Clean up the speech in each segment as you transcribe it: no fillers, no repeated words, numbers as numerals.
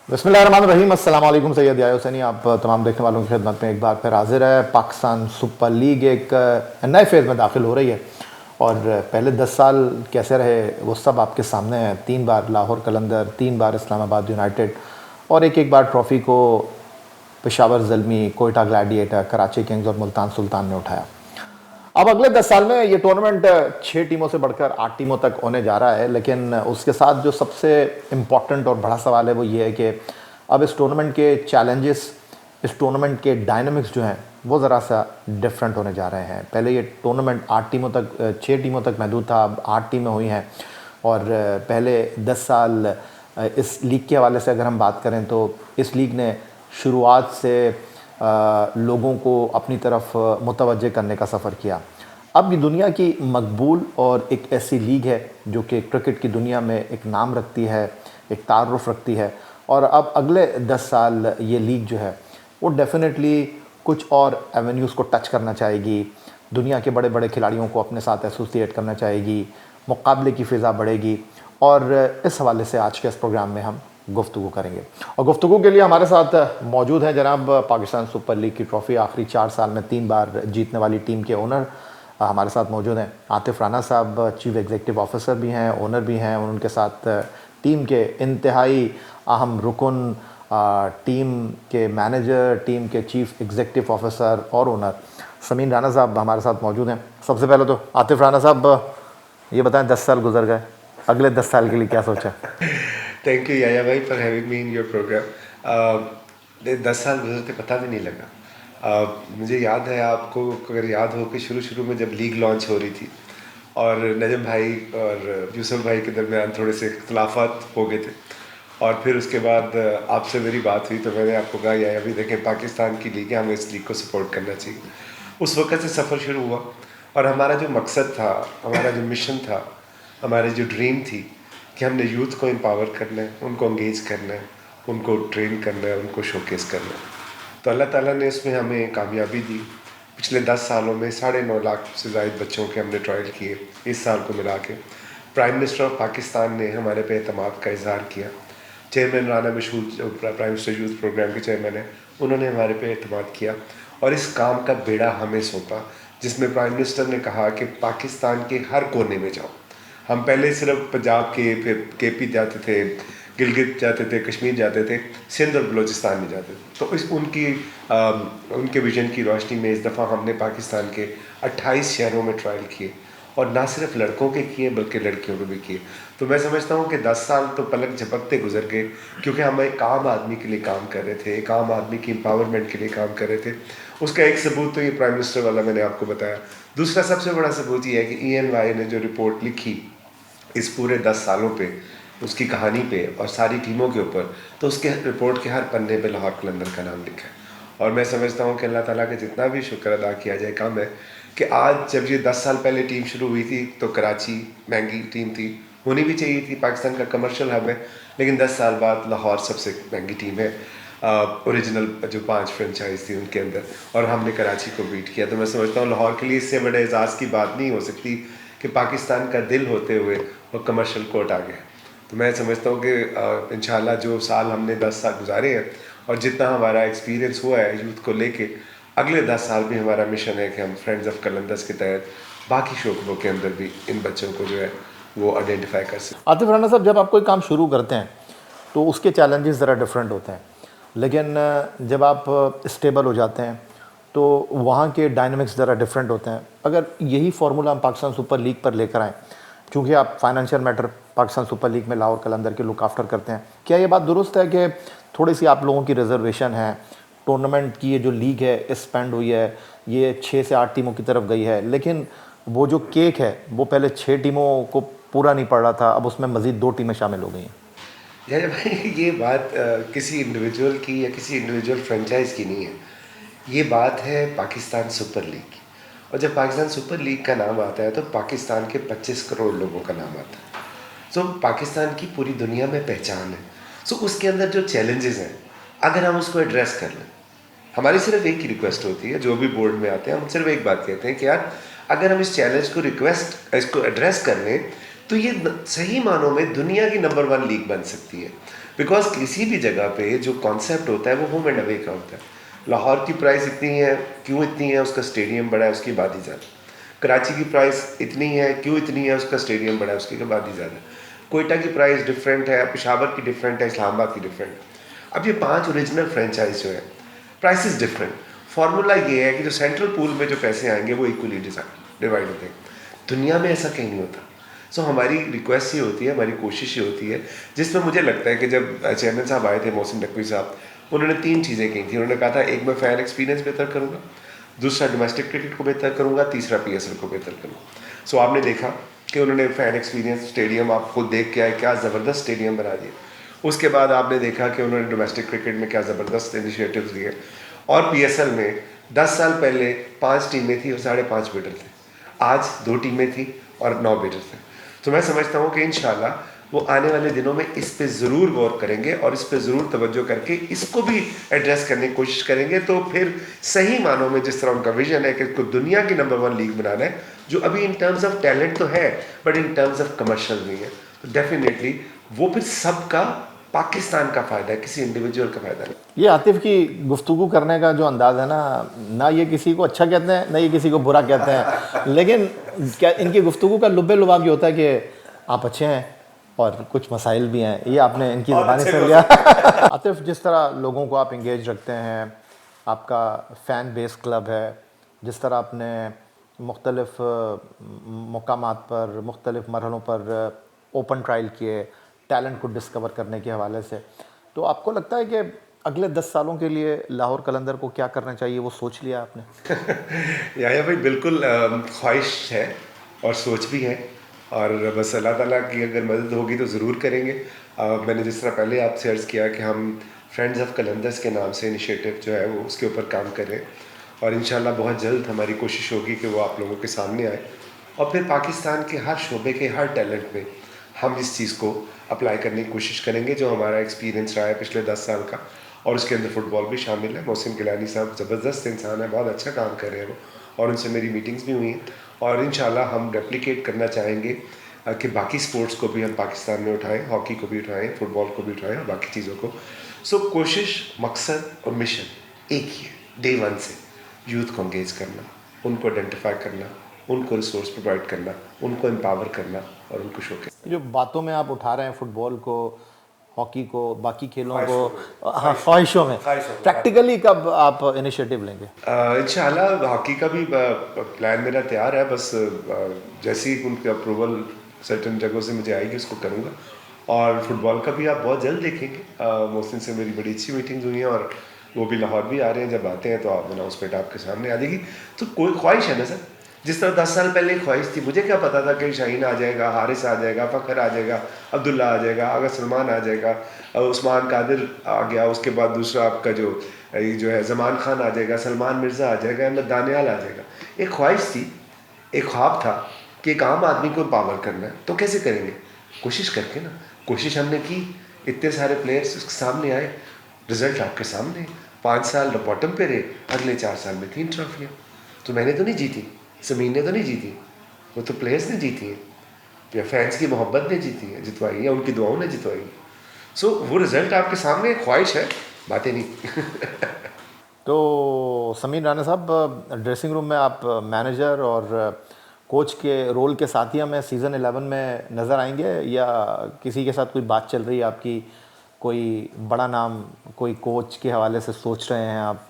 बिस्मिल्लाहिर्रहमानिर्रहीम। अस्सलाम वालेकुम। सैयद याया हुसैनी आप तमाम देखने वालों की खिदमत में एक बार फिर हाजिर है। पाकिस्तान सुपर लीग एक नए फेज़ में दाखिल हो रही है और पहले 10 साल कैसे रहे वो सब आपके सामने है। 3 बार लाहौर कलंदर, 3 बार इस्लामाबाद यूनाइटेड और एक बार ट्रॉफ़ी को पेशावर ज़ल्मी, कोयटा ग्लैडिएटर, कराची किंग्स और मुल्तान सुल्तान ने उठाया। अब अगले 10 साल में ये टूर्नामेंट 6 टीमों से बढ़कर 8 टीमों तक होने जा रहा है, लेकिन उसके साथ जो सबसे इम्पॉर्टेंट और बड़ा सवाल है वो ये है कि अब इस टूर्नामेंट के चैलेंजेस, इस टूर्नामेंट के डायनामिक्स जो हैं वो ज़रा सा डिफरेंट होने जा रहे हैं। पहले ये टूर्नामेंट 8 टीमों तक 6 टीमों तक महदूद था, अब 8 टीमें हुई हैं। और पहले 10 साल इस लीग के हवाले से अगर हम बात करें तो इस लीग ने शुरुआत से लोगों को अपनी तरफ मुतवज्जे करने का सफ़र किया। अब ये दुनिया की मकबूल और एक ऐसी लीग है जो कि क्रिकेट की दुनिया में एक नाम रखती है, एक तारुफ़ रखती है। और अब अगले 10 साल ये लीग जो है वो डेफिनेटली कुछ और एवेन्यूज़ को टच करना चाहेगी। दुनिया के बड़े बड़े खिलाड़ियों को अपने साथ एसोसिएट करना चाहेगी, मुकाबले की फ़िज़ा बढ़ेगी। और इस हवाले से आज के इस प्रोग्राम में हम गुफ्तगू करेंगे। और गुफ्तगू के लिए हमारे साथ मौजूद हैं जनाब पाकिस्तान सुपर लीग की ट्रॉफ़ी आखिरी 4 साल में 3 बार जीतने वाली टीम के ओनर हमारे साथ मौजूद हैं। आतिफ राना साहब चीफ एग्जीक्यूटिव ऑफिसर भी हैं, ओनर भी हैं, और उनके साथ टीम के इंतहाई अहम रुकन, टीम के मैनेजर, टीम के चीफ एग्जीक्यूटिव ऑफिसर और ओनर समीन राना साहब हमारे साथ मौजूद हैं। सबसे पहले तो आतिफ राना साहब ये बताएं, 10 साल गुजर गए, अगले 10 साल के लिए क्या सोचा? थैंक यू याया भाई for having me in your programme. 10 साल गुजरते पता भी नहीं लगा। मुझे याद है, आपको अगर याद हो कि शुरू में जब लीग लॉन्च हो रही थी और नजम भाई और यूसुफ भाई के दरमियान थोड़े से इख्तलाफात हो गए थे, और फिर उसके बाद आपसे मेरी बात हुई तो मैंने आपको कहा याया भाई देखें, पाकिस्तान की लीग है, हमें इस लीग को सपोर्ट करना चाहिए। उस वक्त से सफ़र शुरू हुआ और हमारा जो मकसद था, हमारा जो मिशन था, हमारी जो ड्रीम थी कि हमने यूथ को एम्पावर करना है, उनको इंगेज करना है, उनको ट्रेन करना है, उनको शोकेस करना है। तो अल्लाह ताला ने इसमें हमें कामयाबी दी। पिछले 10 सालों में 9.5 लाख से ज़ायद बच्चों के हमने ट्रायल किए, इस साल को मिला के। प्राइम मिनिस्टर ऑफ पाकिस्तान ने हमारे पे एतमाद का इजहार किया। चेयरमैन राना मशहूर जो प्राइम मिनिस्टर यूथ प्रोग्राम के चेयरमैन हैं, उन्होंने हमारे पे एतमाद किया और इस काम का बेड़ा हमें सौंपा, जिसमें प्राइम मिनिस्टर ने कहा कि पाकिस्तान के हर कोने में जाओ। हम पहले सिर्फ पंजाब के, फिर केपी जाते थे, गिलगित जाते थे, कश्मीर जाते थे, सिंध और बलूचिस्तान में जाते थे। तो इस उनके विजन की रोशनी में इस दफ़ा हमने पाकिस्तान के 28 शहरों में ट्रायल किए, और ना सिर्फ लड़कों के किए बल्कि लड़कियों के भी किए। तो मैं समझता हूँ कि 10 साल तो पलक झपकते गुजर गए, क्योंकि हम एक आम आदमी के लिए काम कर रहे थे, एक आम आदमी की एम्पावरमेंट के लिए काम कर रहे थे। उसका एक सबूत तो ये प्राइम मिनिस्टर वाला मैंने आपको बताया। दूसरा सबसे बड़ा सबूत ये है कि ENY ने जो रिपोर्ट लिखी इस पूरे 10 सालों पे, उसकी कहानी पे और सारी टीमों के ऊपर, तो उसके रिपोर्ट के हर पन्ने पे लाहौर कलंदर का नाम लिखा है। और मैं समझता हूँ कि अल्लाह ताला का जितना भी शुक्र अदा किया जाए कम है कि आज जब ये 10 साल पहले टीम शुरू हुई थी तो कराची महंगी टीम थी, होनी भी चाहिए थी, पाकिस्तान का कमर्शियल हब है, लेकिन 10 साल बाद लाहौर सबसे महंगी टीम है। ओरिजिनल जो 5 फ्रेंचाइज थी उनके अंदर, और हमने कराची को बीट किया। तो मैं समझता हूँ लाहौर के लिए इससे बड़े एजाज़ की बात नहीं हो सकती कि पाकिस्तान का दिल होते हुए वो कमर्शियल कोर्ट आ गया। तो मैं समझता हूँ कि इंशाल्लाह जो साल हमने 10 साल गुजारे हैं और जितना हमारा एक्सपीरियंस हुआ है यूथ को लेके, अगले 10 साल भी हमारा मिशन है कि हम फ्रेंड्स ऑफ कलंदर्स के तहत बाकी शोबों के अंदर भी इन बच्चों को जो है वो आइडेंटिफाई कर सकें। आतिफ राना साहब, जब आप कोई काम शुरू करते हैं तो उसके चैलेंजेस ज़रा डिफरेंट होते हैं, लेकिन जब आप स्टेबल हो जाते हैं तो वहाँ के डायनामिक्स ज़रा डिफरेंट होते हैं। अगर यही फार्मूला हम पाकिस्तान सुपर लीग पर लेकर आएँ, चूँकि आप financial matter Pakistan super league में लाहौर कलंदर के लुक आफ्टर करते हैं, क्या ये बात दुरुस्त है कि थोड़ी सी आप लोगों की रिजर्वेशन है, टूर्नामेंट की ये जो लीग है स्पेंड हुई है, ये 6 से 8 टीमों की तरफ गई है, लेकिन वो जो केक है वो पहले 6 टीमों को पूरा नहीं पड़ रहा था, अब उसमें मज़ीद 2 टीमें शामिल हो गई हैं? यार भाई, ये बात किसी इंडिविजुअल की या किसी इंडिविजुअल फ्रेंचाइज की नहीं है, ये बात है पाकिस्तान सुपर लीग की। और जब पाकिस्तान सुपर लीग का नाम आता है तो पाकिस्तान के 25 करोड़ लोगों का नाम आता है। सो पाकिस्तान की पूरी दुनिया में पहचान है। सो उसके अंदर जो चैलेंजेस हैं, अगर हम उसको एड्रेस कर लें, हमारी सिर्फ एक ही रिक्वेस्ट होती है, जो भी बोर्ड में आते हैं हम सिर्फ एक बात कहते हैं कि यार अगर हम इस चैलेंज को इसको एड्रेस कर लें तो ये सही मानों में दुनिया की नंबर 1 लीग बन सकती है, बिकॉज किसी भी जगह पे जो कॉन्सेप्ट होता है वो होम एंड अवे का होता है। लाहौर की प्राइस इतनी है, क्यों इतनी है? उसका स्टेडियम बड़ा है, उसकी आबादी ज़्यादा। कराची की प्राइस इतनी है, क्यों इतनी है? उसका स्टेडियम बड़ा है, उसकी आबादी ज़्यादा। कोयटा की प्राइस डिफरेंट है, पेशावर की डिफरेंट है, इस्लामाबाद की डिफरेंट है। अब ये 5 ओरिजिनल फ्रेंचाइज जो है, प्राइसेस डिफरेंट। फार्मूला ये है कि जो सेंट्रल पूल में जो पैसे आएंगे वो इक्वली डिवाइड होते हैं। दुनिया में ऐसा कहीं नहीं होता। सो हमारी रिक्वेस्ट ये होती है, हमारी कोशिश ये होती है, जिसमें मुझे लगता है कि जब चेयरमैन साहब आए थे, मोहसिन नकवी साहब, उन्होंने 3 चीज़ें कही थी। उन्होंने कहा था, एक मैं फ़ैन एक्सपीरियंस बेहतर करूँगा, दूसरा डोमेस्टिक क्रिकेट को बेहतर करूँगा, तीसरा PSL को बेहतर करूँगा। सो आपने देखा कि उन्होंने फ़ैन एक्सपीरियंस स्टेडियम आप खुद देख के आए, क्या ज़बरदस्त स्टेडियम बना दिए। उसके बाद आपने देखा कि उन्होंने डोमेस्टिक क्रिकेट में क्या ज़बरदस्त इनिशिएटिव्स लिए। और PSL में 10 साल पहले 5 टीमें थी और 5.5 बिडर थे। आज 2 टीमें थी और 9 बिडर थे। तो मैं समझता हूँ कि इंशाल्लाह वो आने वाले दिनों में इस पे ज़रूर गौर करेंगे और इस पे ज़रूर तवज्जो करके इसको भी एड्रेस करने की कोशिश करेंगे। तो फिर सही मानों में जिस तरह उनका विजन है कि इसको दुनिया की नंबर 1 लीग बनाना है, जो अभी इन टर्म्स ऑफ टैलेंट तो है but in terms of commercial नहीं है, तो डेफिनेटली वो फिर सबका, पाकिस्तान का फ़ायदा है, किसी इंडिविजुअल का फ़ायदा नहीं। ये आतिफ की गुफ्तगू करने का जो अंदाज़ है ना, ना ये किसी को अच्छा कहते हैं ना ये किसी को बुरा कहते हैं, लेकिन क्या इनकी गुफ्तगू का लुब्बे लुबाब ये होता है कि आप अच्छे हैं और कुछ मसाइल भी हैं, ये आपने इनकी ज़बानी सुन लिया। आतिफ, जिस तरह लोगों को आप इंगेज रखते हैं, आपका फ़ैन बेस क्लब है, जिस तरह आपने मुख्तलिफ़ मकामात पर, मुख्तलिफ़ मरहलों पर ओपन ट्रायल किए टैलेंट को डिस्कवर करने के हवाले से, तो आपको लगता है कि अगले 10 सालों के लिए लाहौर कलंदर को क्या करना चाहिए, वो सोच लिया आपने? या भाई बिल्कुल ख्वाहिश है और सोच भी है, और बस अल्लाह ताला की अगर मदद होगी तो ज़रूर करेंगे। मैंने जिस तरह पहले आपसे अर्ज़ किया कि हम फ्रेंड्स ऑफ कलंदर्स के नाम से इनिशिएटिव जो है वो उसके ऊपर काम कर रहे हैं, और इंशाल्लाह बहुत जल्द हमारी कोशिश होगी कि वो आप लोगों के सामने आए, और फिर पाकिस्तान के हर शोबे के हर टैलेंट में हम इस चीज़ को अप्लाई करने की कोशिश करेंगे, जो हमारा एक्सपीरियंस रहा है पिछले 10 साल का, और उसके अंदर फुटबॉल भी शामिल है। मोहसिन गिलानी साहब ज़बरदस्त इंसान है, बहुत अच्छा काम कर रहे हैं वो, और उनसे मेरी मीटिंग्स भी हुई हैं, और इंशाल्लाह हम रेप्लिकेट करना चाहेंगे कि बाकी स्पोर्ट्स को भी हम पाकिस्तान में उठाएं, हॉकी को भी उठाएं, फुटबॉल को भी उठाएं और बाकी चीज़ों को। सो कोशिश, मकसद और मिशन एक ही है, डे 1 से यूथ को इंगेज करना, उनको आइडेंटिफाई करना, उनको रिसोर्स प्रोवाइड करना, उनको एम्पावर करना और उनको शोकेस। जो बातों में आप उठा रहे हैं फुटबॉल को, हॉकी को, बाकी खेलों ख्वाहिशों को, में, हाँ ख्वाहिशों में, ख्वाहिशों में। प्रैक्टिकली कब आप इनिशिएटिव लेंगे? इंशाल्लाह हॉकी का भी प्लान मेरा तैयार है, बस जैसे ही उनकी अप्रूवल सर्टन जगहों से मुझे आएगी उसको करूँगा। और फुटबॉल का भी आप बहुत जल्द देखेंगे। मोहसिन से मेरी बड़ी अच्छी मीटिंग्स हुई हैं, और वो भी लाहौर भी आ रहे हैं। जब आते हैं तो आप अनाउंसमेंट आपके सामने आ जाएगी। तो कोई ख्वाहिश है ना सर, जिस तरह 10 साल पहले ख्वाहिश थी, मुझे क्या पता था कि शाहीन आ जाएगा, हारिस आ जाएगा, फ़खर आ जाएगा, अब्दुल्ला आ जाएगा, आगा सलमान आ जाएगा, उस्मान कादिर आ गया, उसके बाद दूसरा आपका ये जो है ज़मान खान आ जाएगा, सलमान मिर्ज़ा आ जाएगा, अहमद दानियाल आ जाएगा। एक ख्वाहिश थी, एक ख्वाब था कि एक आम आदमी को पावर करना है, तो कैसे करेंगे? कोशिश करके ना। कोशिश हमने की, इतने सारे प्लेयर्स उसके सामने आए, रिजल्ट आपके सामने। 5 साल बॉटम पे रहे, अगले 4 साल में 3 ट्रॉफियाँ। तो मैंने तो नहीं जीती, ज़मीन ने तो नहीं जीती, वो तो प्लेयर्स ने जीती हैं, या फैंस की मोहब्बत ने जीती है, जितवाई, या उनकी दुआओं ने जितवाई। सो वो रिजल्ट आपके सामने, ख्वाहिश है, बातें नहीं। तो समीर राना साहब, ड्रेसिंग रूम में आप मैनेजर और कोच के रोल के साथ ही हमें सीज़न 11 में नज़र आएंगे, या किसी के साथ कोई बात चल रही है आपकी, कोई बड़ा नाम, कोई कोच के हवाले से सोच रहे हैं आप?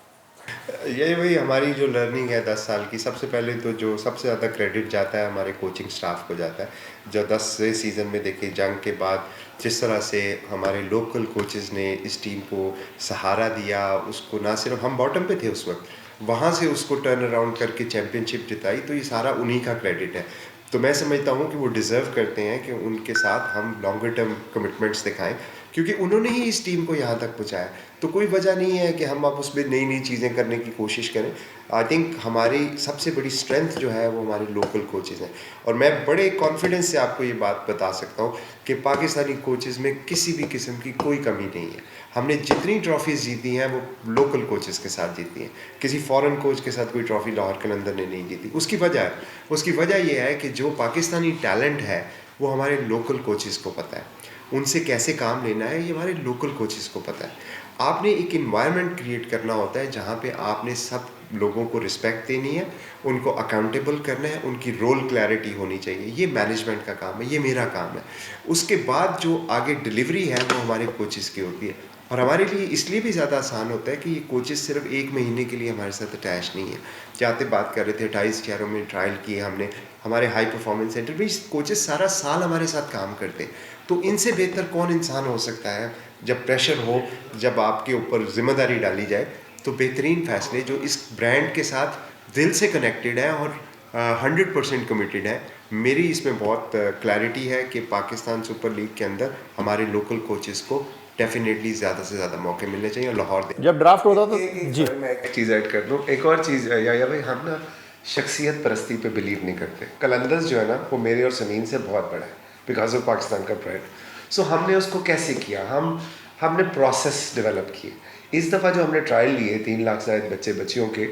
यही वही हमारी जो लर्निंग है 10 साल की, सबसे पहले तो जो सबसे ज़्यादा क्रेडिट जाता है हमारे कोचिंग स्टाफ को जाता है। जो 10वें सीज़न में देखिए, जंग के बाद जिस तरह से हमारे लोकल कोचेज़ ने इस टीम को सहारा दिया, उसको ना सिर्फ हम बॉटम पे थे उस वक्त, वहाँ से उसको टर्न अराउंड करके चैम्पियनशिप जिताई, तो ये सारा उन्हीं का क्रेडिट है। तो मैं समझता हूँ कि वो डिज़र्व करते हैं कि उनके साथ हम लॉन्गर टर्म कमिटमेंट्स दिखाएं, क्योंकि उन्होंने ही इस टीम को यहाँ तक पहुँचाया। तो कोई वजह नहीं है कि हम अब उसमें नई नई चीज़ें करने की कोशिश करें। आई थिंक हमारी सबसे बड़ी स्ट्रेंथ जो है वो हमारे लोकल कोचेज़ हैं, और मैं बड़े कॉन्फिडेंस से आपको ये बात बता सकता हूँ कि पाकिस्तानी कोचेज़ में किसी भी किस्म की कोई कमी नहीं है। हमने जितनी ट्रॉफ़ीज़ जीती हैं वो लोकल कोचेज़ के साथ जीती हैं, किसी फॉरेन कोच के साथ कोई ट्रॉफ़ी लाहौर कलंदर ने नहीं जीती। उसकी वजह ये है कि जो पाकिस्तानी टैलेंट है वो हमारे लोकल कोचेस को पता है, उनसे कैसे काम लेना है ये हमारे लोकल कोचेस को पता है। आपने एक इन्वायरमेंट क्रिएट करना होता है जहाँ पे आपने सब लोगों को रिस्पेक्ट देनी है, उनको अकाउंटेबल करना है, उनकी रोल क्लैरिटी होनी चाहिए। ये मैनेजमेंट का काम है, ये मेरा काम है। उसके बाद जो आगे डिलीवरी है वो हमारे कोचेस की होती है, और हमारे लिए इसलिए भी ज़्यादा आसान होता है कि ये कोचेस सिर्फ 1 महीने के लिए हमारे साथ अटैच नहीं है। जाते बात कर रहे थे 28 शहरों में ट्रायल किए हमने, हमारे हाई परफॉर्मेंस सेंटर में कोचेस सारा साल हमारे साथ काम करते हैं। तो इनसे बेहतर कौन इंसान हो सकता है जब प्रेशर हो, जब आपके ऊपर जिम्मेदारी डाली जाए, तो बेहतरीन फैसले जो इस ब्रांड के साथ दिल से कनेक्टेड है और 100% कमिटेड है। मेरी इसमें बहुत क्लैरिटी है कि पाकिस्तान सुपर लीग के अंदर हमारे लोकल कोचेस को डेफिनेटली ज़्यादा से ज़्यादा मौके मिलने चाहिए। लाहौर दे जब ड्राफ्ट होता तो जी मैं एक चीज़ ऐड कर दूँ, एक और चीज़ या भाई, हम ना शख्सियत परस्ती पे बिलीव नहीं करते। कलंदर्स जो है ना वो मेरे और समीन से बहुत बड़ा है बिकॉज ऑफ पाकिस्तान का प्राइड। सो हमने उसको कैसे किया, हमने प्रोसेस डेवलप किए। इस दफ़ा जो हमने ट्रायल लिए 3 लाख से ज़्यादा बच्चे बच्चियों के,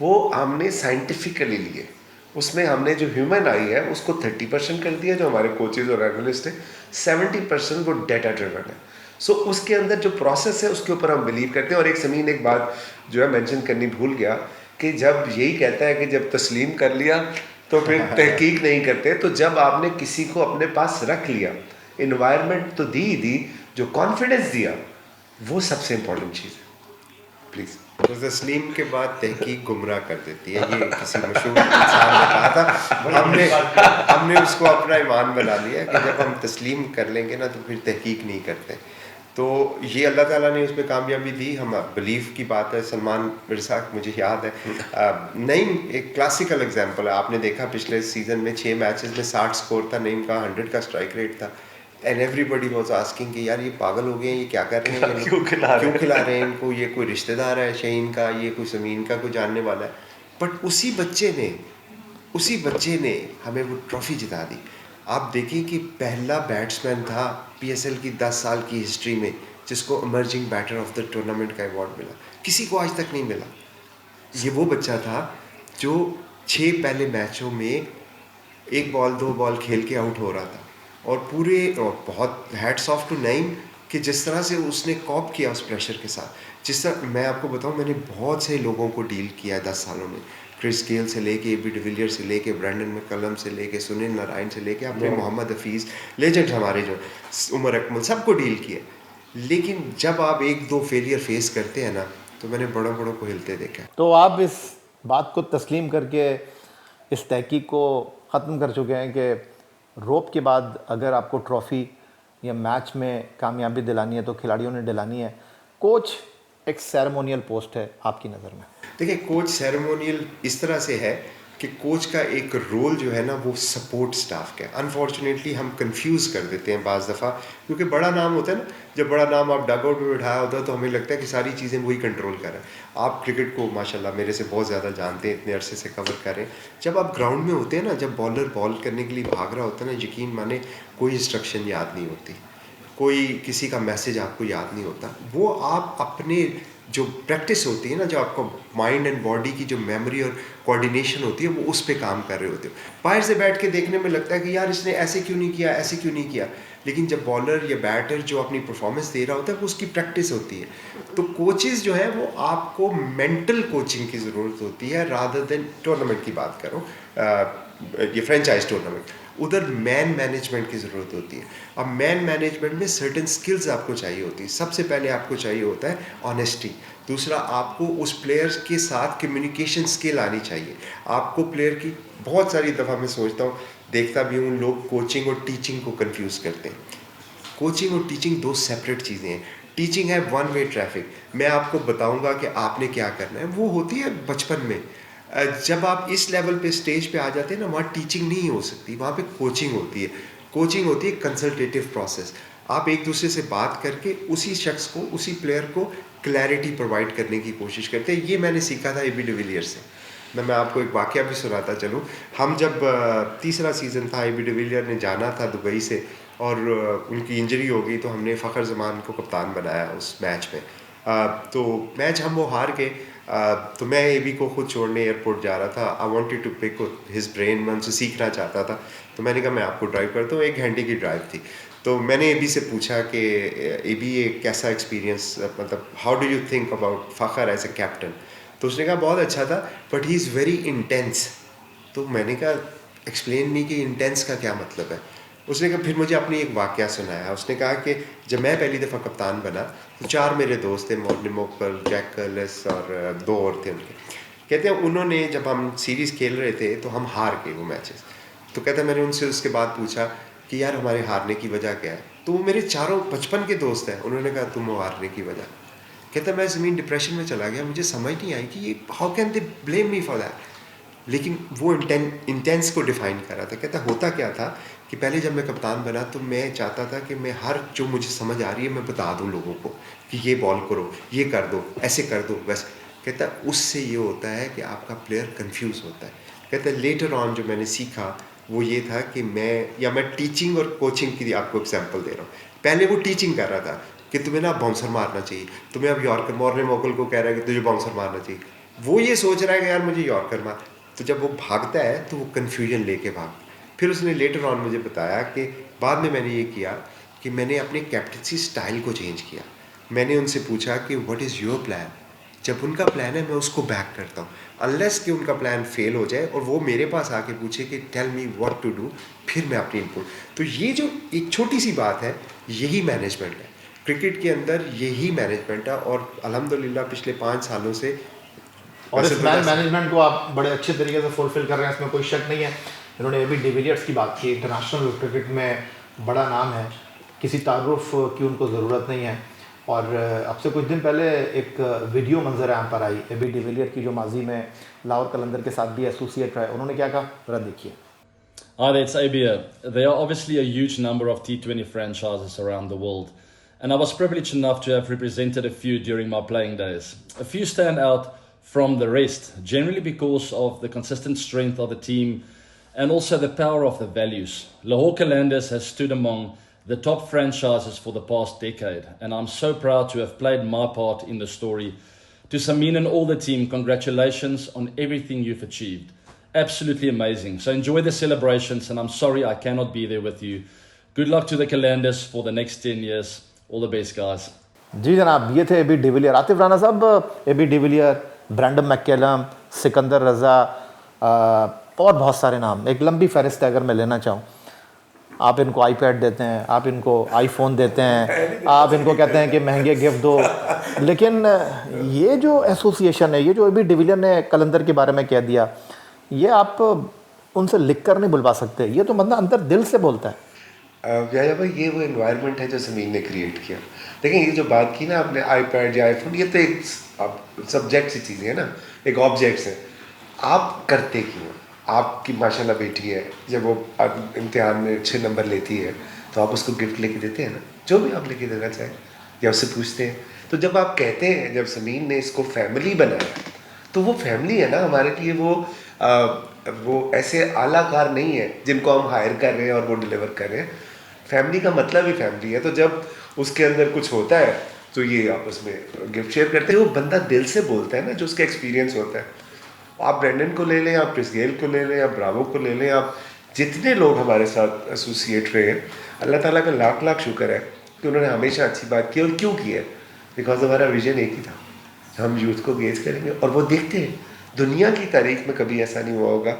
वो हमने साइंटिफिकली लिए। उसमें हमने जो ह्यूमन आई है उसको 30% कर दिया, जो हमारे कोचेज़ और एनालिस्ट हैं 70% वो डेटा ड्रिवन है। सो उसके अंदर जो प्रोसेस है उसके ऊपर हम बिलीव करते हैं। और एक समीन एक बात जो है मेंशन करनी भूल गया कि जब यही कहता है कि जब तस्लीम कर लिया तो फिर तहकीक नहीं करते। तो जब आपने किसी को अपने पास रख लिया, इन्वायरमेंट तो दी, जो कॉन्फिडेंस दिया, वो सबसे इम्पोर्टेंट चीज़ है। प्लीज़। तो तस्लीम के बाद तहकीक गुमराह कर देती है, ये किसी मशहूर इंसान ने कहा था। हमने उसको अपना ईमान बना लिया कि जब हम तस्लीम कर लेंगे ना तो फिर तहकीक नहीं करते। तो ये अल्लाह ताला ने उसमें कामयाबी दी। हम बिलीव की बात है, सलमान मिर्ज़ा मुझे याद है नईम एक क्लासिकल एग्जांपल है। आपने देखा पिछले सीज़न में 6 मैचेस में 60 स्कोर था, नईम का 100 का स्ट्राइक रेट था। एंड एवरीबडी वाज आस्किंग कि यार ये पागल हो गए हैं, ये क्या कर रहे हैं, क्यों खिला रहे हैं इनको, ये कोई रिश्तेदार है शहीन का, ये कोई ज़मीन का कोई जानने वाला है। बट उसी बच्चे ने हमें वो ट्रॉफ़ी जिता दी। आप देखिए कि पहला बैट्समैन था PSL की 10 साल की हिस्ट्री में जिसको emerging batter of the tournament का अवार्ड मिला। किसी को आज तक नहीं मिला। ये वो बच्चा था जो 6 पहले मैचों में 1 बॉल 2 बॉल खेल के आउट हो रहा था। और बहुत हैट्स ऑफ टू नईम कि जिस तरह से उसने कॉप किया उस प्रेशर के साथ। जिस तरह मैं आपको बताऊं, मैंने बहुत से लोगों को डील किया है 10 सालों में, क्रिस गेल से लेके AB डिविलियर से लेके ब्रैंडन मैकलम से लेके सुनील नारायण से लेके अपने मोहम्मद हफीज़, लेजेंड्स हमारे जो उमर अकमल, सबको डील किया। लेकिन जब आप 1-2 फेलियर फेस करते हैं ना तो मैंने बड़ों को हिलते देखा है। तो आप इस बात को तस्लीम करके इस तहकीक को ख़त्म कर चुके हैं कि रोप के बाद अगर आपको ट्रॉफ़ी या मैच में कामयाबी दिलानी है तो खिलाड़ियों ने दिलानी है। कोच एक सेरेमोनियल पोस्ट है आपकी नज़र में? देखिए, कोच सेरेमोनियल इस तरह से है कि कोच का एक रोल जो है ना वो सपोर्ट स्टाफ का है। अनफॉर्चुनेटली हम कंफ्यूज कर देते हैं बाज़ दफ़ा, क्योंकि बड़ा नाम होता है ना, जब बड़ा नाम आप डग आउट में बिठाया होता है तो हमें लगता है कि सारी चीज़ें वही कंट्रोल कर रहे हैं। आप क्रिकेट को माशाल्लाह मेरे से बहुत ज़्यादा जानते हैं, इतने अरसे से कवर कर रहे हैं। जब आप ग्राउंड में होते हैं ना, जब बॉलर बॉल करने के लिए भाग रहा होता है ना, यकीन माने कोई इंस्ट्रक्शन याद नहीं होती, कोई किसी का मैसेज आपको याद नहीं होता। वो आप अपने जो प्रैक्टिस होती है ना, जो आपको माइंड एंड बॉडी की जो मेमोरी और कोऑर्डिनेशन होती है, वो उस पे काम कर रहे होते हो। बाहर से बैठ के देखने में लगता है कि यार इसने ऐसे क्यों नहीं किया, ऐसे क्यों नहीं किया, लेकिन जब बॉलर या बैटर जो अपनी परफॉर्मेंस दे रहा होता है वो उसकी प्रैक्टिस होती है। तो कोचेज़ जो है वो आपको मेंटल कोचिंग की ज़रूरत होती है रादर देन टूर्नामेंट की बात करो, ये फ्रेंचाइज टूर्नामेंट, उधर मैन मैनेजमेंट की ज़रूरत होती है। अब मैन मैनेजमेंट में सर्टेन स्किल्स आपको चाहिए होती है। सबसे पहले आपको चाहिए होता है ऑनेस्टी। दूसरा, आपको उस प्लेयर के साथ कम्युनिकेशन स्किल आनी चाहिए। आपको प्लेयर की बहुत सारी दफ़ा मैं सोचता हूँ, देखता भी हूँ, लोग कोचिंग और टीचिंग को कंफ्यूज करते हैं। कोचिंग और टीचिंग 2 सेपरेट चीज़ें हैं। टीचिंग है 1 वे ट्रैफिक, मैं आपको बताऊंगा कि आपने क्या करना है, वो होती है बचपन में। जब आप इस लेवल पे स्टेज पे आ जाते हैं ना, वहाँ टीचिंग नहीं हो सकती, वहाँ पे कोचिंग होती है। कोचिंग होती है कंसल्टेटिव प्रोसेस। आप एक दूसरे से बात करके उसी शख्स को, उसी प्लेयर को क्लैरिटी प्रोवाइड करने की कोशिश करते हैं। ये मैंने सीखा था AB डिविलियर से। मैं आपको एक वाकया भी सुनाता चलूँ। हम जब तीसरा सीज़न था, AB डिविलियर ने जाना था दुबई से और उनकी इंजरी हो गई, तो हमने फ़खर ज़मान को कप्तान बनाया उस मैच में। तो मैच हम वो हार गए। तो मैं एबी को खुद छोड़ने एयरपोर्ट जा रहा था। I wanted to pick his brain, मैं उनसे सीखना चाहता था। तो मैंने कहा मैं आपको ड्राइव करता हूँ, 1 घंटे की ड्राइव थी। तो मैंने एबी से पूछा कि एबी ये कैसा एक्सपीरियंस, मतलब how do you think about Fakhar as a captain. तो उसने कहा बहुत अच्छा था, but he is very intense. तो मैंने कहा एक्सप्लेन मी कि इंटेंस का क्या मतलब है। उसने कहा, फिर मुझे अपनी एक वाक़या सुनाया। उसने कहा कि जब मैं पहली दफ़ा कप्तान बना तो 4 मेरे दोस्त थे, मॉर्निंग मोकल, जैक कर्लिस और 2 और थे उनके। कहते हैं उन्होंने जब हम सीरीज़ खेल रहे थे तो हम हार गए वो मैचेस। तो कहते हैं मैंने उनसे उसके बाद पूछा कि यार हमारे हारने की वजह क्या है। तो वो मेरे चारों बचपन के दोस्त हैं। उन्होंने कहा तुम हो हारने की वजह। कहता मैं ज़मीन डिप्रेशन में चला गया, मुझे समझ नहीं आई कि ये how can they blame me for that. लेकिन वो इंटेंस को डिफ़ाइन कर रहा था। कहता होता क्या था कि पहले जब मैं कप्तान बना तो मैं चाहता था कि मैं हर जो मुझे समझ आ रही है मैं बता दूं लोगों को कि ये बॉल करो, ये कर दो, ऐसे कर दो, बस। कहता उससे ये होता है कि आपका प्लेयर कंफ्यूज होता है। कहता लेटर ऑन जो मैंने सीखा वो ये था कि मैं टीचिंग और कोचिंग की आपको एग्जाम्पल दे रहा हूँ। पहले वो टीचिंग कर रहा था कि तुम्हें ना बाउंसर मारना चाहिए, तुम्हें अब यॉर्कर, मॉर्निंग मोकल को कह रहा है कि तुझे बाउंसर मारना चाहिए। वो ये सोच रहा है कि यार मुझे यॉर्कर मार। तो जब वो भागता है तो वो कन्फ्यूजन लेके भाग। फिर उसने लेटर ऑन मुझे बताया कि बाद में मैंने ये किया कि मैंने अपने कैप्टनसी स्टाइल को चेंज किया। मैंने उनसे पूछा कि व्हाट इज़ योर प्लान। जब उनका प्लान है मैं उसको बैक करता हूँ, अनलेस कि उनका प्लान फेल हो जाए और वो मेरे पास आके पूछे कि tell me what to do, फिर मैं अपनी इनपुट। तो ये जो एक छोटी सी बात है, यही मैनेजमेंट है क्रिकेट के अंदर, यही मैनेजमेंट है। और अल्हम्दुलिल्लाह पिछले 5 सालों से और इस मैनेजमेंट को आप बड़े अच्छे तरीके से फुलफिल कर रहे हैं, इसमें कोई शक नहीं है। इन्होंने एबी डिविलियर्स की बात की, इंटरनेशनल क्रिकेट में बड़ा नाम है, किसी तारुफ की उनको ज़रूरत नहीं है। और अब से कुछ दिन पहले एक वीडियो मंजर आम पर आई एबी डिविलियर की, जो माजी में लाहौर कलंदर के साथ भी एसोसिएट रहा है। उन्होंने क्या कहा, ज़रा देखिए। Hi there, it's ABA. There are obviously a huge number of T20 franchises around the world, and I was privileged enough to have represented a few during my playing days. A few stand out from the rest, generally because of the consistent strength of the team and also the power of the values. Lahore Qalandars has stood among the top franchises for the past decade, and I'm so proud to have played my part in the story. To Samin and all the team, congratulations on everything you've achieved. Absolutely amazing. So enjoy the celebrations, and I'm sorry I cannot be there with you. Good luck to the Qalandars for the next 10 years. All the best, guys. जी जनाब, ये थे AB de Villiers. Atif Rana साहब, AB de Villiers, Brendon McCullum, Sikandar Raza और बहुत सारे नाम, एक लंबी फहरिस्त है अगर मैं लेना चाहूँ। आप इनको आईपैड देते हैं, आप इनको आईफोन देते हैं, आप इनको कहते हैं कि महंगे गिफ्ट दो, लेकिन ये जो एसोसिएशन है, ये जो एबी डिविलियर ने कलंदर के बारे में कह दिया, ये आप उनसे लिख कर नहीं बुलवा सकते। ये तो बंदा अंदर दिल से बोलता है। याया भाई, ये वो एनवायरनमेंट है जो ज़मीन ने क्रिएट किया। देखिए ये जो बात की ना आपने आईपैड या आईफोन, ये तो एक सब्जेक्ट सी चीज़ें हैं ना, एक ऑब्जेक्ट्स हैं। आप करते क्यों? आपकी माशाल्लाह बेटी है, जब वो इम्तिहान में अच्छे नंबर लेती है तो आप उसको गिफ्ट लेके देते हैं ना, जो भी आप लेके देना चाहें, या उससे पूछते हैं। तो जब आप कहते हैं, जब ज़मीन ने इसको फैमिली बनाया, तो वो फैमिली है ना हमारे लिए। वो ऐसे आलाकार नहीं है जिनको हम हायर कर रहे हैं और वो डिलीवर कर रहे हैं। फैमिली का मतलब ही फैमिली है। तो जब उसके अंदर कुछ होता है तो ये आपस में गिफ्ट शेयर करते हैं। वो बंदा दिल से बोलता है ना, जो उसका एक्सपीरियंस होता है। आप ब्रेंडन को ले लें, आप क्रिस गेल को ले लें, आप ब्रावो को ले लें, आप जितने लोग हमारे साथ एसोसिएट रहे हैं, अल्लाह ताला का लाख लाख शुक्र है कि उन्होंने हमेशा अच्छी बात की। और क्यों की है? बिकॉज हमारा विजन एक ही था, हम यूथ को गेज करेंगे। और वो देखते हैं, दुनिया की तारीख में कभी ऐसा नहीं हुआ होगा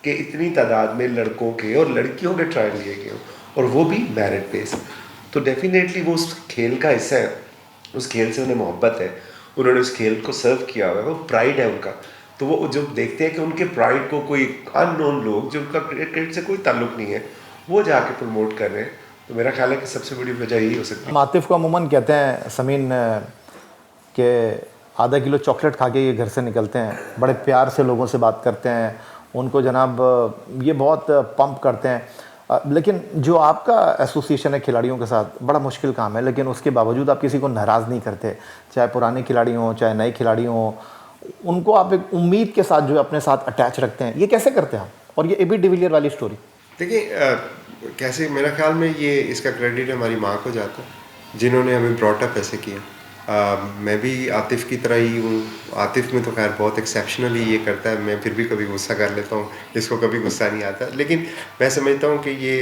कि इतनी तादाद में लड़कों के और लड़कियों के ट्रायल लिए गए हों, और वो भी मेरिट बेस। तो डेफिनेटली वो उस खेल का हिस्सा है, उस खेल से उन्हें मोहब्बत है, उन्होंने उस खेल को सर्व किया हुआ है, वो प्राइड है उनका। तो वो जो देखते हैं कि उनके प्राइड को कोई अननोन लोग, जो उनका क्रिकेट से कोई ताल्लुक नहीं है, वो जाके प्रमोट कर रहे हैं, तो मेरा ख्याल है कि सबसे बड़ी वजह यही हो सकती है। आतिफ को अमूमन कहते हैं समीन के आधा किलो चॉकलेट खा के ये घर से निकलते हैं, बड़े प्यार से लोगों से बात करते हैं, उनको जनाब ये बहुत पंप करते हैं। लेकिन जो आपका एसोसिएशन है खिलाड़ियों के साथ, बड़ा मुश्किल काम है, लेकिन उसके बावजूद आप किसी को नाराज़ नहीं करते, चाहे पुराने खिलाड़ी हों चाहे नए खिलाड़ी हों, उनको आप एक उम्मीद के साथ जो अपने साथ अटैच रखते हैं। ये कैसे करते हैं आप? और ये एबी डिविलियर वाली स्टोरी देखिए, कैसे, मेरा ख्याल में ये इसका क्रेडिट हमारी माँ को जाता है, जिन्होंने हमें ब्रॉट अप ऐसे किया। मैं भी आतिफ की तरह ही हूँ। आतिफ में तो खैर बहुत एक्सेप्शनली ये करता है, मैं फिर भी कभी गुस्सा कर लेता हूँ, इसको कभी गुस्सा नहीं आता। लेकिन मैं समझता हूँ कि ये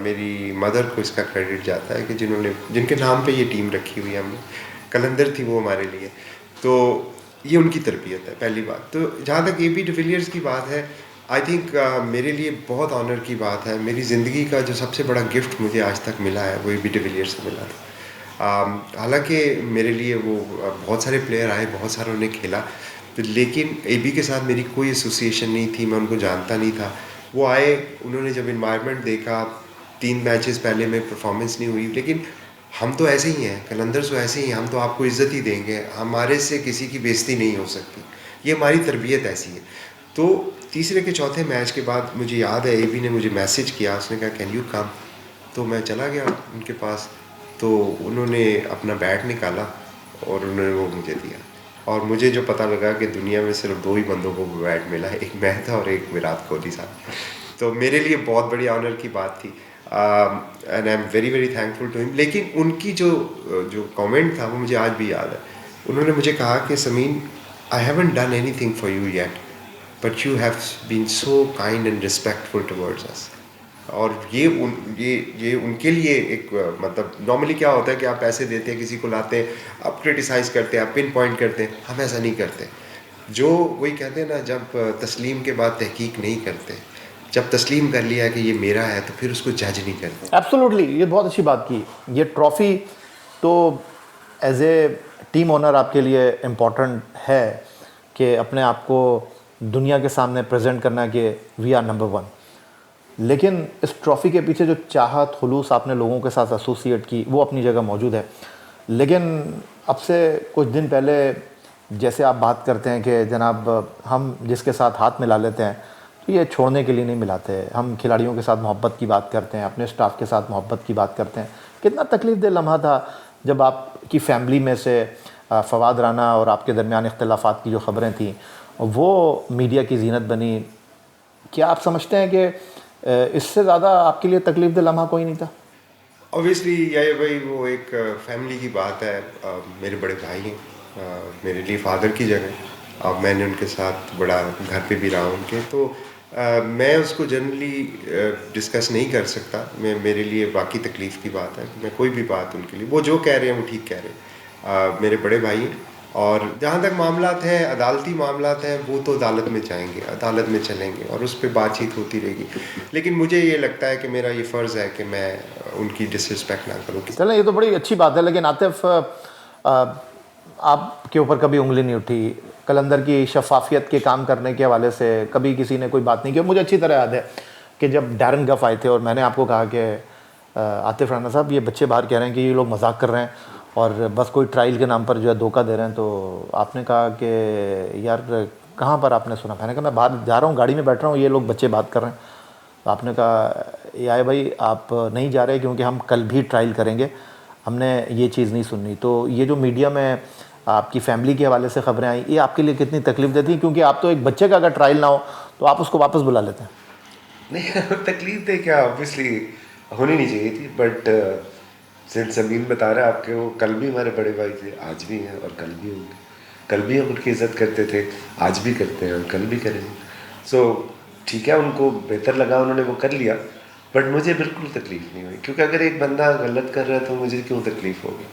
मेरी मदर को इसका क्रेडिट जाता है कि जिनके नाम पे ये टीम रखी हुई है हमने। कलंदर थी वो हमारे लिए, तो ये उनकी तरबियत है पहली बात। तो जहाँ तक AB डिविलियर्स की बात है, आई थिंक मेरे लिए बहुत ऑनर की बात है। मेरी ज़िंदगी का जो सबसे बड़ा गिफ्ट मुझे आज तक मिला है वो AB डिविलियर्स से मिला था। हालांकि मेरे लिए वो बहुत सारे प्लेयर आए, बहुत सारों ने खेला, लेकिन AB के साथ मेरी कोई एसोसिएशन नहीं थी, मैं उनको जानता नहीं था। वो आए, उन्होंने जब इन्वायरमेंट देखा, 3 मैचेस पहले में परफॉर्मेंस नहीं हुई, लेकिन हम तो ऐसे ही हैं, कलंदर तो ऐसे ही हैं, हम तो आपको इज़्ज़त ही देंगे, हमारे से किसी की बेइज्जती नहीं हो सकती, ये हमारी तरबियत ऐसी है। तो तीसरे के चौथे मैच के बाद मुझे याद है AB ने मुझे मैसेज किया, उसने कहा कैन यू कम, तो मैं चला गया उनके पास। तो उन्होंने अपना बैट निकाला और उन्होंने वो मुझे दिया, और मुझे जो पता लगा कि दुनिया में सिर्फ 2 ही बंदों को बैट मिला है, एक मैं था और एक विराट कोहली साहब। तो मेरे लिए बहुत बड़ी ऑनर की बात थी, and I am very very thankful to him. लेकिन उनकी जो कमेंट था वो मुझे आज भी याद है। उन्होंने मुझे कहा कि Sameen, I haven't done anything for you yet, but you have been so kind and respectful towards us. और ये उनके लिए एक मतलब नॉर्मली क्या होता है कि आप पैसे देते हैं, किसी को लाते हैं, आप क्रिटिसाइज़ करते हैं, आप पिन पॉइंट करते हैं, हम ऐसा नहीं करते। जो वही कहते हैं ना, जब तस्लीम के बाद तहकीक नहीं करते, जब तस्लीम कर लिया है कि ये मेरा है तो फिर उसको जज नहीं करते। एब्सोल्युटली, ये बहुत अच्छी बात की। ये ट्रॉफ़ी तो एज ए टीम ओनर आपके लिए इम्पोर्टेंट है कि अपने आप को दुनिया के सामने प्रेजेंट करना कि वी आर नंबर 1। लेकिन इस ट्रॉफ़ी के पीछे जो चाहत खुलूस आपने लोगों के साथ एसोसिएट की, वो अपनी जगह मौजूद है। लेकिन अब से कुछ दिन पहले जैसे आप बात करते हैं कि जनाब हम जिसके साथ हाथ मिला लेते हैं तो ये छोड़ने के लिए नहीं मिलाते। हम खिलाड़ियों के साथ मोहब्बत की बात करते हैं, अपने स्टाफ के साथ मोहब्बत की बात करते हैं। कितना तकलीफ़देह लम्हा था जब आपकी फ़ैमिली में से फ़वाद राना और आपके दरमियान इख्तिलाफ़ात की जो ख़बरें थीं वो मीडिया की ज़ीनत बनी। क्या आप समझते हैं कि इससे ज़्यादा आपके लिए तकलीफ़देह लम्हा कोई नहीं था? ऑब्वियसली ये भाई वो एक फैमिली की बात है। मेरे बड़े भाई हैं, मेरे लिए फादर की जगह। अब मैंने उनके साथ बड़ा घर पे भी रहा उनके, तो मैं उसको जनरली डिस्कस नहीं कर सकता। मेरे लिए बाकी तकलीफ़ की बात है, मैं कोई भी बात उनके लिए, वो जो कह रहे हैं वो ठीक कह रहे हैं। मेरे बड़े भाई हैं, और जहाँ तक मामलात हैं, अदालती मामलात हैं, वो तो अदालत में जाएंगे, अदालत में चलेंगे और उस पर बातचीत होती रहेगी। लेकिन मुझे ये लगता है कि मेरा ये फ़र्ज़ है कि मैं उनकी डिसरिस्पेक्ट ना करूँ। चलें, ये तो बड़ी अच्छी बात है। लेकिन आतिफ, आपके ऊपर कभी उंगली नहीं उठी? कलंदर की शफाफियत के काम करने के हवाले से कभी किसी ने कोई बात नहीं की? मुझे अच्छी तरह याद है कि जब डैरन गफ आए थे और मैंने आपको कहा कि आतिफ राना साहब, ये बच्चे बाहर कह रहे हैं कि ये लोग मजाक कर रहे हैं और बस कोई ट्रायल के नाम पर जो है धोखा दे रहे हैं, तो आपने कहा कि यार कहाँ पर आपने सुना? मैंने कहा मैं बाहर जा रहा हूँ, गाड़ी में बैठ रहा हूँ, ये लोग बच्चे बात कर रहे हैं। तो आपने कहा यार भाई आप नहीं जा रहे क्योंकि हम कल भी ट्रायल करेंगे, हमने ये चीज़ नहीं सुननी। तो ये जो मीडिया में आपकी फ़ैमिली के हवाले से ख़बरें आई, ये आपके लिए कितनी तकलीफ़ देती? क्योंकि आप तो एक बच्चे का अगर ट्रायल ना हो तो आप उसको वापस बुला लेते हैं। नहीं तकलीफ दे क्या, ऑब्वियसली होनी नहीं चाहिए थी, बट सिंस समीन बता रहा है आपके, वो कल भी हमारे बड़े भाई थे, आज भी हैं और कल भी होंगे। कल भी हम उनकी इज़्ज़त करते थे, आज भी करते हैं और कल भी करेंगे। सो ठीक है, उनको बेहतर लगा, उन्होंने वो कर लिया, बट मुझे बिल्कुल तकलीफ़ नहीं हुई, क्योंकि अगर एक बंदा गलत कर रहा है तो मुझे क्यों तकलीफ़ होगी?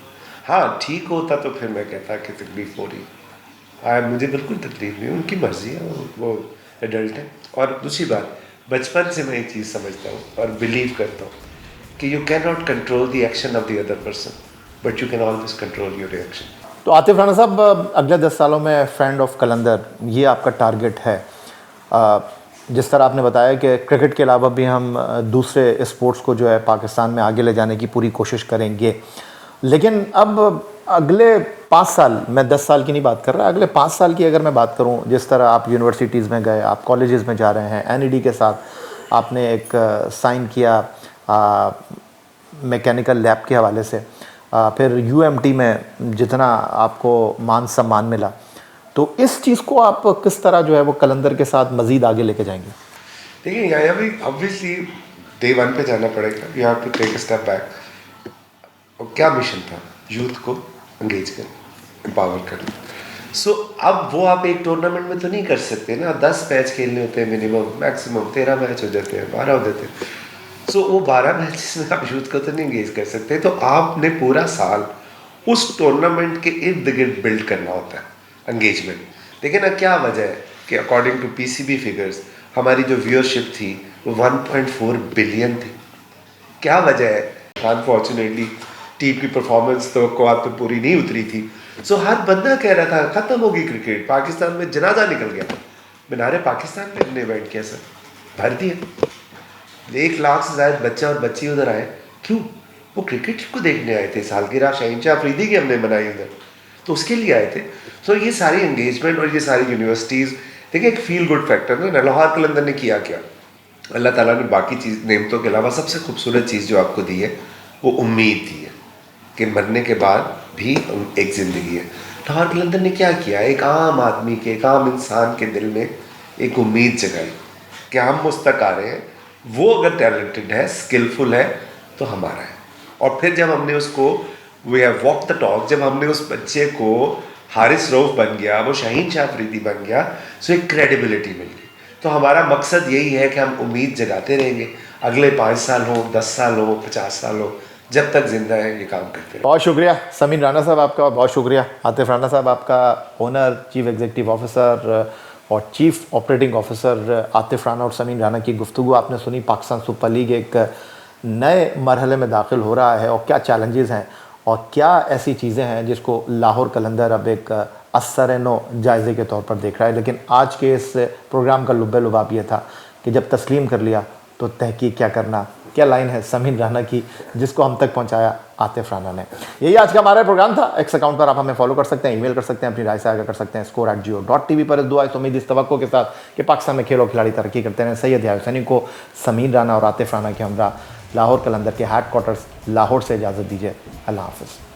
हाँ ठीक होता तो फिर मैं कहता कि तकलीफ़ हो रही। मुझे बिल्कुल तकलीफ़ नहीं, उनकी मर्ज़ी है, वो एडल्ट है। और दूसरी बात, बचपन से मैं एक चीज़ समझता हूँ और बिलीव करता हूँ कि you can not control the action of the other person, but you can always control your reaction. तो आतिफ राना साहब, अगले 10 सालों में फ्रेंड ऑफ कलंदर, ये आपका टारगेट है। जिस तरह आपने बताया कि क्रिकेट के अलावा भी हम दूसरे स्पोर्ट्स को जो है पाकिस्तान में आगे ले जाने की पूरी कोशिश करेंगे। लेकिन अब अगले 5 साल, मैं 10 साल की नहीं बात कर रहा, अगले 5 साल की अगर मैं बात करूं, जिस तरह आप यूनिवर्सिटीज़ में गए, आप कॉलेजेस में जा रहे हैं, NED के साथ आपने एक साइन किया मैकेनिकल लैब के हवाले से, फिर UMT में जितना आपको मान सम्मान मिला, तो इस चीज़ को आप किस तरह जो है वो कलंदर के साथ मज़ीद आगे लेके जाएंगे? देखिए यहाँ भी ऑब्वियसली डे 1 पे जाना पड़ेगा, you have to take a step back. और क्या मिशन था? यूथ को एंगेज करना। एम्पावर कर लो। सो अब वो आप एक टूर्नामेंट में तो नहीं कर सकते ना, 10 मैच खेलने होते हैं मिनिमम, मैक्सिमम 13 मैच हो जाते हैं, 12 हो जाते हैं। सो वो 12 मैचेस में आप यूथ को तो नहीं एंगेज कर सकते, तो आपने पूरा साल उस टूर्नामेंट के इर्द गिर्द बिल्ड करना होता है एंगेजमेंट। देखिए ना क्या वजह है कि अकॉर्डिंग टू पीसीबी फिगर्स हमारी जो व्यूअरशिप थी वो 1.4 बिलियन थी। क्या वजह है? अनफॉर्चुनेटली टीम की परफॉर्मेंस तो तो पूरी नहीं उतरी थी। सो हर बंदा कह रहा था ख़त्म होगी क्रिकेट, पाकिस्तान में जनाजा निकल गया। मीनारे पाकिस्तान में हमने इवेंट किया सर, भर दिया, 1 लाख से ज़्यादा बच्चा और बच्ची उधर आए। क्यों? वो क्रिकेट को देखने आए थे। सालगिरह शहीनशाह अफरीदी की हमने बनाई उधर, तो उसके लिए आए थे। सो ये सारी एंगेजमेंट और ये सारी यूनिवर्सिटीज़, देखिए एक फील गुड फैक्टर ना, लाहौर कलंदर ने किया क्या? अल्लाह ताला ने बाकी चीज़ नेमतों के अलावा सबसे खूबसूरत चीज़ जो आपको दी है वो उम्मीद दी है कि मरने के बाद भी एक ज़िंदगी है। लाहौर कलंदर ने क्या किया? एक आम आदमी के, एक आम इंसान के दिल में एक उम्मीद जगाई कि हम मुझ तक आ रहे हैं, वो अगर टैलेंटेड है, स्किलफुल है तो हमारा है। और फिर जब हमने उसको, we have walk the talk, जब हमने उस बच्चे को हारिस रऊफ बन गया, वो शहीनशाह अफरीदी बन गया, सो एक क्रेडिबिलिटी मिल गई। तो हमारा मकसद यही है कि हम उम्मीद जगाते रहेंगे, अगले 5 साल हो, 10 साल हो, 50 साल हो, जब तक जिंदा है ये काम करते रहें। बहुत शुक्रिया समीर राना साहब आपका, और बहुत शुक्रिया आतिफ राना साहब आपका, ओनर, चीफ एग्जीक्यूटिव ऑफिसर और chief operating officer Atif Rana और समीर राना की गुफ्तगू आपने सुनी। पाकिस्तान सुपर लीग एक नए मरहले में दाखिल हो रहा है और क्या चैलेंजेस हैं और क्या ऐसी चीज़ें हैं जिसको लाहौर कलंदर अब एक असर नो जायज़े के तौर पर देख रहा है। लेकिन आज के इस प्रोग्राम का लुब्बे लुबाब ये था कि जब तस्लीम कर लिया तो तहकीक क्या करना, क्या लाइन है समीर राना की जिसको हम तक पहुंचाया आतिफ राना ने। यही आज का हमारा प्रोग्राम था। एक्स अकाउंट पर आप हमें फॉलो कर सकते हैं, ईमेल कर सकते हैं, अपनी राय से आगे कर सकते हैं score@geo.tv पर। इस दुआ इस उम्मीद इस तवक्को के साथ कि पाकिस्तान में खेल और खिलाड़ी तरक्की करते हैं। सैयद यायूब हुसैनी को समीर राना और आतिफ राना के हमरा लाहौर कलंदर के हेड क्वार्टर्स लाहौर से इजाज़त दीजिए। अल्लाह हाफ़िज़।